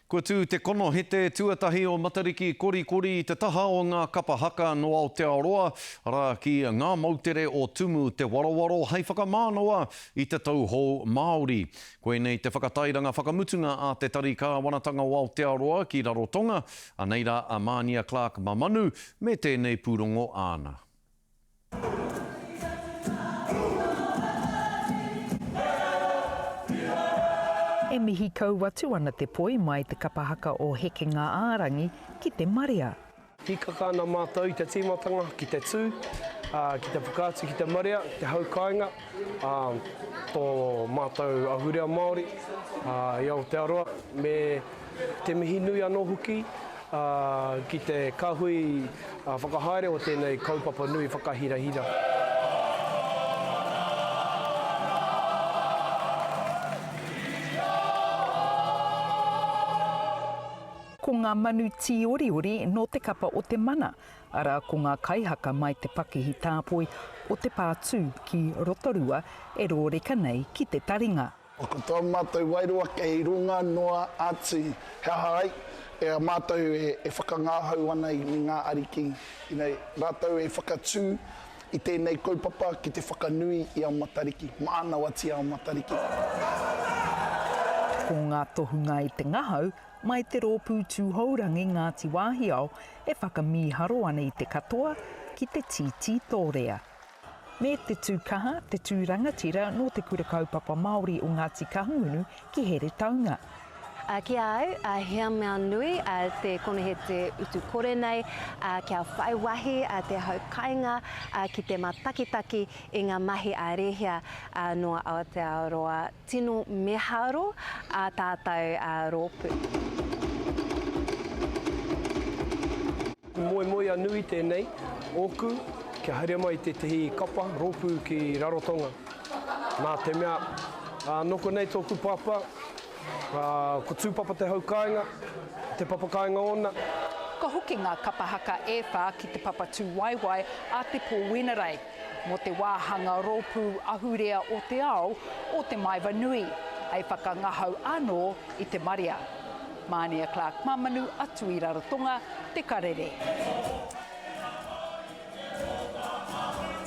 Kua tū te kono he te tuatahi o Matariki Korikori i te taha o ngā kapa haka no Aotearoa, rā ki ngā mautere o tumu te warawaro hei whakamānoa i te tauhou Māori. Koe nei te whakatairanga whakamutunga a te tarikawanatanga o Aotearoa ki Rarotonga, a neira a Mania Clark Mamanu me tēnei pūrongo āna. E mihi kauwatu ana te poi mai te kapahaka o heke ngā ārangi ki te Maria. Ki kakana mātou i te tīmatanga, ki te tū, ki te whakaatu, ki te Maria, te haukainga, tō mātou ahurea Māori i Aotearoa, me te mihi nui anō hoki, ki te kāhui whakahaere o tēnei kaupapa nui whakahirahira. Ko ngā manu tīoriori no te kapa o te mana, ara ko ngā kaihaka mai te pakihi tāpoi o te pātū ki Rotorua e rōreka nei ki te taringa. O ko tō mātou wairua kei runga noa atu hea hai, e a mātou e whakangāhau ana i ngā ariki. Inei, rātou e whakatū i tēnei kaupapa ki te whakanui i a Matariki, maana wati a Matariki. Ko ngā tohunga i te ngahau, mai te rōpū tūhourangi Ngāti Wāhiao e whakamiharo ana i te katoa ki te titi tōrea. Me te tūkaha, te tūrangatira no te kura kaupapa Māori o Ngāti Kahungunu ki here taunga. Kia au, hea mea nui, te kone he te utu kore nei, kia whai wahi, te haukainga, ki te matakitaki i ngā mahi a rehia no Aotearoa. Tino meharo a tātou rōpū. Moe anui tēnei, oku, kia haere mai te tehi kapa, rōpū ki Rarotonga. Nā te mea, noko nei tōku papa, ko tūpapa te haukainga, te papakainga ona. Ka hoki ngā kapahaka e whā ki te papa tū waiwai a te pōwenarei, mo te wāhanga rōpū ahurea o te ao o te maiwa nui, ei whakangahau anō i te Maria. Mania Clark Mamanu atu i Rarotonga, te karere.